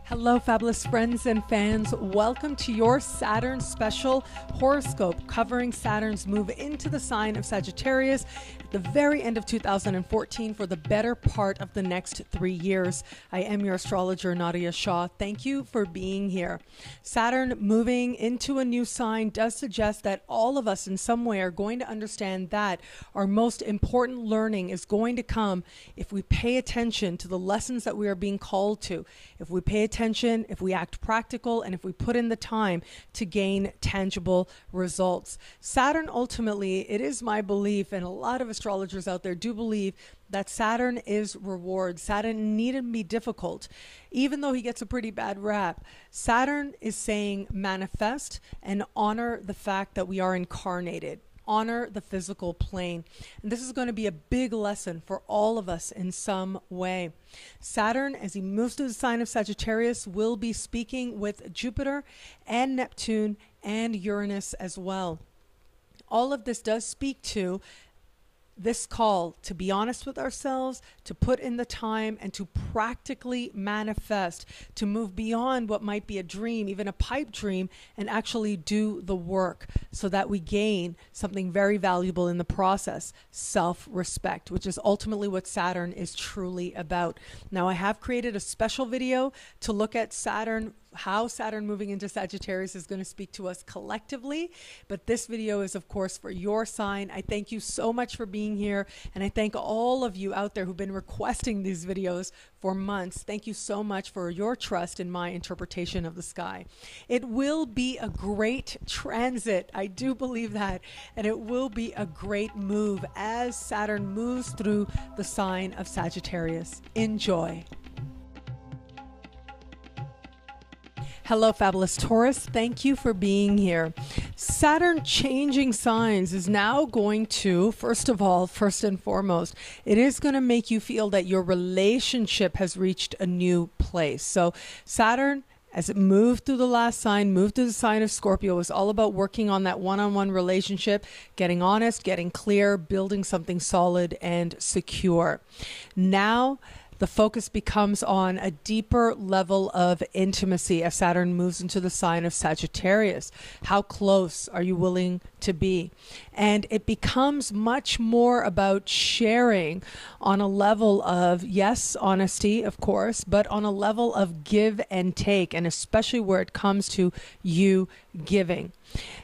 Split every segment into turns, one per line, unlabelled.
Hello, fabulous friends and fans. Welcome to your Saturn special horoscope covering Saturn's move into the sign of Sagittarius at the very end of 2014 for the better part of the next 3 years. I am your astrologer, Nadiya Shah. Thank you for being here. Saturn moving into a new sign does suggest that all of us in some way are going to understand that our most important learning is going to come if we pay attention to the lessons that we are being called to, if we pay attention, if we act practical, and if we put in the time to gain tangible results. Saturn, ultimately, it is my belief, and a lot of astrologers out there do believe, that Saturn is reward. Saturn needn't be difficult, even though he gets a pretty bad rap. Saturn is saying manifest and honor the fact that we are incarnated. Honor the physical plane. And this is going to be a big lesson for all of us in some way. Saturn, as he moves to the sign of Sagittarius, will be speaking with Jupiter and Neptune and Uranus as well. All of this does speak to this call to be honest with ourselves, to put in the time, and to practically manifest, to move beyond what might be a dream, even a pipe dream, and actually do the work so that we gain something very valuable in the process, self-respect, which is ultimately what Saturn is truly about. Now, I have created a special video to look at Saturn, how Saturn moving into Sagittarius is going to speak to us collectively. But this video is, of course, for your sign. I thank you so much for being here. And I thank all of you out there who've been requesting these videos for months. Thank you so much for your trust in my interpretation of the sky. It will be a great transit. I do believe that. And it will be a great move as Saturn moves through the sign of Sagittarius. Enjoy. Hello, fabulous Taurus. Thank you for being here. Saturn changing signs is now going to, first and foremost, it is going to make you feel that your relationship has reached a new place. So Saturn, as it moved through the last sign, moved through the sign of Scorpio, was all about working on that one-on-one relationship, getting honest, getting clear, building something solid and secure. Now, the focus becomes on a deeper level of intimacy as Saturn moves into the sign of Sagittarius. How close are you willing to be? And it becomes much more about sharing on a level of, yes, honesty, of course, but on a level of give and take, and especially where it comes to you giving.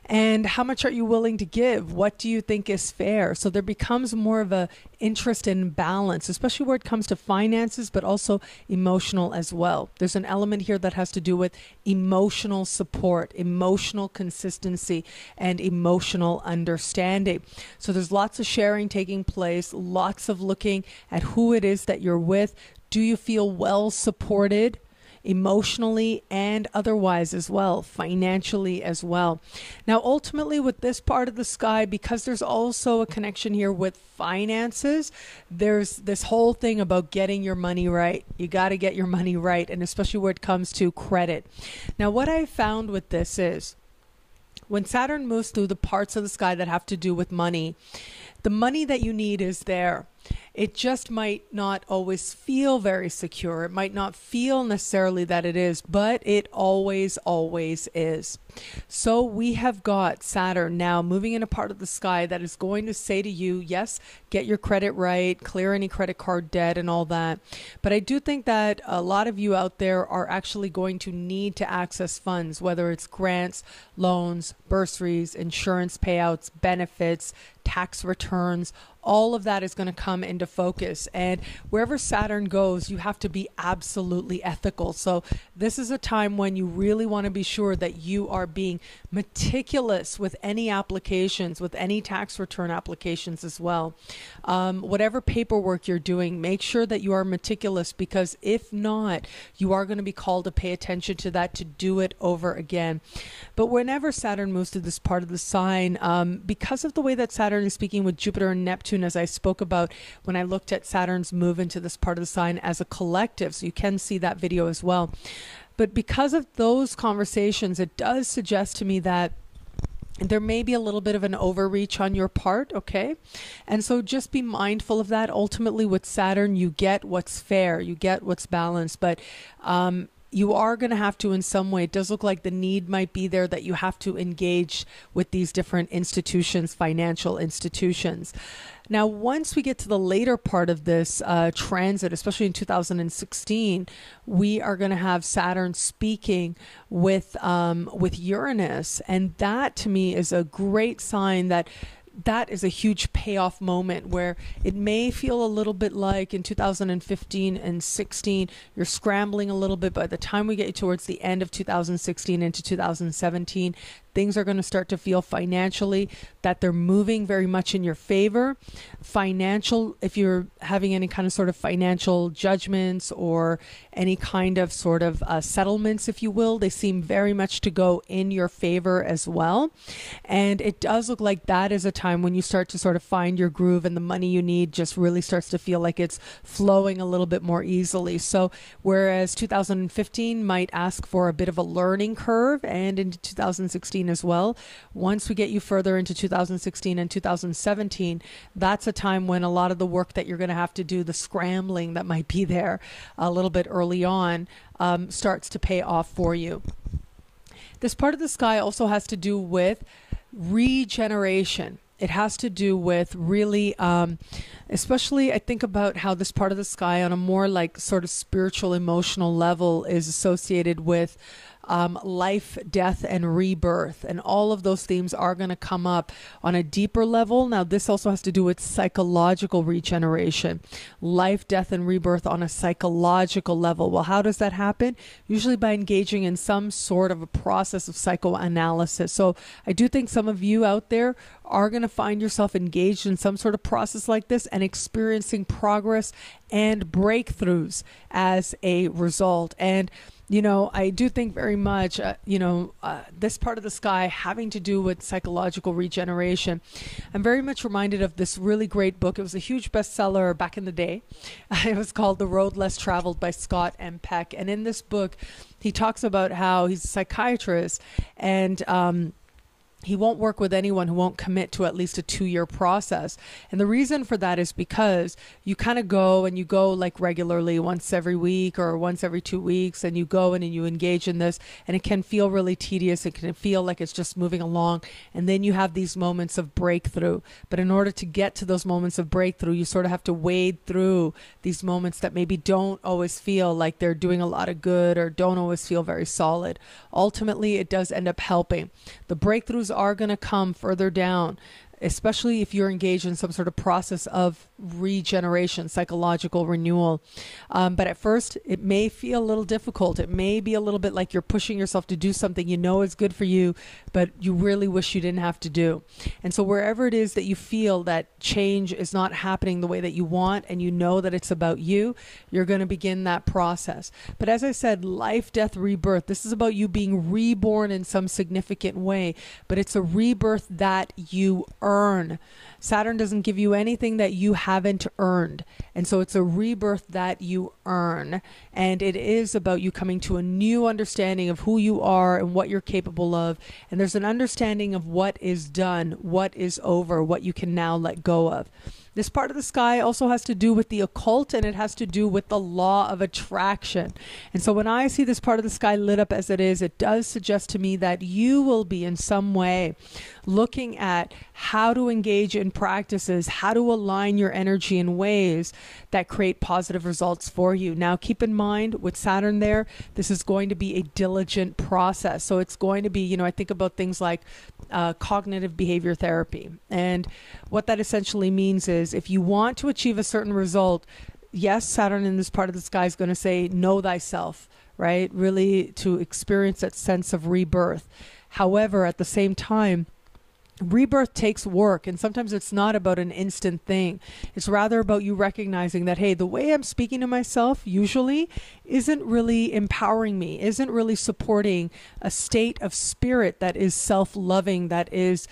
And how much are you willing to give? What do you think is fair? So there becomes more of a interest in balance, especially where it comes to finances, but also emotional as well. There's an element here that has to do with emotional support, emotional consistency, and emotional understanding. So there's lots of sharing taking place, lots of looking at who it is that you're with. Do you feel well supported? Emotionally and otherwise as well, financially as well. Now, ultimately with this part of the sky, because there's also a connection here with finances, there's this whole thing about getting your money right. You got to get your money right, and especially when it comes to credit. Now, what I found with this is when Saturn moves through the parts of the sky that have to do with money, the money that you need is there. It just might not always feel very secure. It might not feel necessarily that it is, but it always is. So we have got Saturn now moving in a part of the sky that is going to say to you, yes, get your credit right, clear any credit card debt and all that. But I do think that a lot of you out there are actually going to need to access funds, whether it's grants, loans, bursaries, insurance payouts, benefits, tax returns. All of that is going to come into focus. And wherever Saturn goes, you have to be absolutely ethical. So this is a time when you really want to be sure that you are being meticulous with any applications, with any tax return applications as well. Whatever paperwork you're doing, make sure that you are meticulous, because if not, you are going to be called to pay attention to that, to do it over again. But whenever Saturn moves to this part of the sign, because of the way that Saturn is speaking with Jupiter and Neptune, as I spoke about when I looked at Saturn's move into this part of the sign as a collective, so you can see that video as well. But because of those conversations, it does suggest to me that there may be a little bit of an overreach on your part, okay? And so just be mindful of that. Ultimately, with Saturn, you get what's fair, you get what's balanced, but you are going to have to, in some way, it does look like the need might be there that you have to engage with these different institutions, financial institutions. Now, once we get to the later part of this transit, especially in 2016, we are going to have Saturn speaking with Uranus. And that, to me, is a great sign that is a huge payoff moment, where it may feel a little bit like in 2015 and 16, you're scrambling a little bit. By the time we get towards the end of 2016 into 2017, things are going to start to feel financially that they're moving very much in your favor. Financial, if you're having any kind of sort of financial judgments or any kind of sort of settlements, if you will, they seem very much to go in your favor as well. And it does look like that is a time when you start to sort of find your groove, and the money you need just really starts to feel like it's flowing a little bit more easily. So whereas 2015 might ask for a bit of a learning curve, and into 2016 as well, once we get you further into 2016 and 2017, that's a time when a lot of the work that you're going to have to do, the scrambling that might be there a little bit early on, starts to pay off for you. This part of the sky also has to do with regeneration. It has to do with really, especially I think about how this part of the sky on a more like sort of spiritual, emotional level is associated with life, death, and rebirth. And all of those themes are going to come up on a deeper level. Now, this also has to do with psychological regeneration, life, death, and rebirth on a psychological level. Well, how does that happen? Usually by engaging in some sort of a process of psychoanalysis. So I do think some of you out there are going to find yourself engaged in some sort of process like this and experiencing progress and breakthroughs as a result. And you know, I do think very much, this part of the sky having to do with psychological regeneration. I'm very much reminded of this really great book. It was a huge bestseller back in the day. It was called The Road Less Traveled by Scott M. Peck. And in this book, he talks about how he's a psychiatrist, and he won't work with anyone who won't commit to at least a 2-year process. And the reason for that is because you kind of go like regularly once every week or once every 2 weeks, and you go in and you engage in this, and it can feel really tedious. It can feel like it's just moving along. And then you have these moments of breakthrough. But in order to get to those moments of breakthrough, you sort of have to wade through these moments that maybe don't always feel like they're doing a lot of good or don't always feel very solid. Ultimately, it does end up helping. The breakthroughs are going to come further down, especially if you're engaged in some sort of process of regeneration, psychological renewal. But at first, it may feel a little difficult. It may be a little bit like you're pushing yourself to do something you know is good for you, but you really wish you didn't have to do. And so wherever it is that you feel that change is not happening the way that you want, and you know that it's about you, you're going to begin that process. But as I said, life, death, rebirth, this is about you being reborn in some significant way, but it's a rebirth that you earn. Saturn doesn't give you anything that you haven't earned. And so it's a rebirth that you earn. And it is about you coming to a new understanding of who you are and what you're capable of. And there's an understanding of what is done, what is over, what you can now let go of. This part of the sky also has to do with the occult, and it has to do with the law of attraction. And so when I see this part of the sky lit up as it is, it does suggest to me that you will be in some way looking at how to engage in practices, how to align your energy in ways that create positive results for you. Now, keep in mind with Saturn there, this is going to be a diligent process. So it's going to be, I think about things like cognitive behavior therapy. And what that essentially means is if you want to achieve a certain result, yes, Saturn in this part of the sky is going to say, know thyself, right? Really to experience that sense of rebirth. However, at the same time, rebirth takes work, and sometimes it's not about an instant thing. It's rather about you recognizing that, hey, the way I'm speaking to myself usually isn't really empowering me, isn't really supporting a state of spirit that is self-loving, that is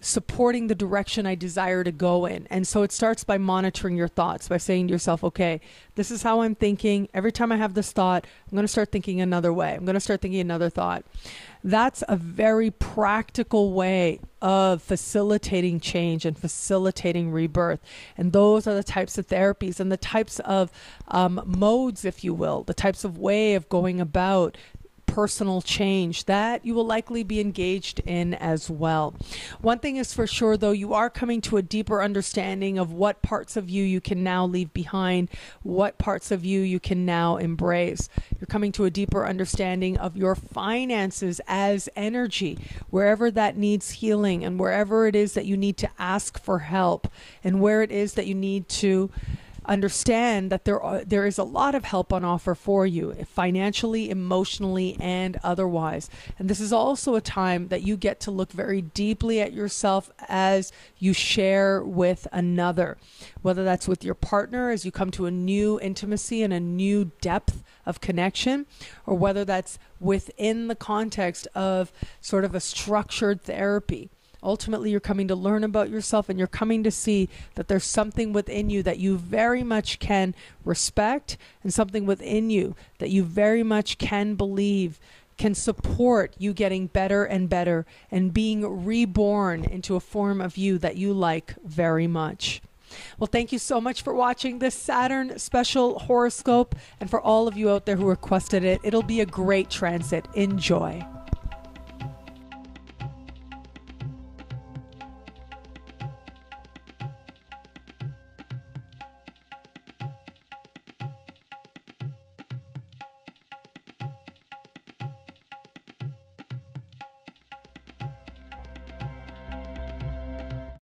supporting the direction I desire to go in. And so it starts by monitoring your thoughts, by saying to yourself, okay, this is how I'm thinking. Every time I have this thought, I'm going to start thinking another way. I'm going to start thinking another thought. That's a very practical way of facilitating change and facilitating rebirth. And those are the types of therapies and the types of modes, if you will, the types of way of going about personal change that you will likely be engaged in as well. One thing is for sure, though, you are coming to a deeper understanding of what parts of you can now leave behind, what parts of you can now embrace. You're coming to a deeper understanding of your finances as energy, wherever that needs healing and wherever it is that you need to ask for help and where it is that you need to understand that there is a lot of help on offer for you, financially, emotionally, and otherwise. And this is also a time that you get to look very deeply at yourself as you share with another, whether that's with your partner as you come to a new intimacy and a new depth of connection, or whether that's within the context of sort of a structured therapy. Ultimately, you're coming to learn about yourself, and you're coming to see that there's something within you that you very much can respect, and something within you that you very much can believe can support you getting better and better and being reborn into a form of you that you like very much. Well, thank you so much for watching this Saturn special horoscope, and for all of you out there who requested it, it'll be a great transit. Enjoy.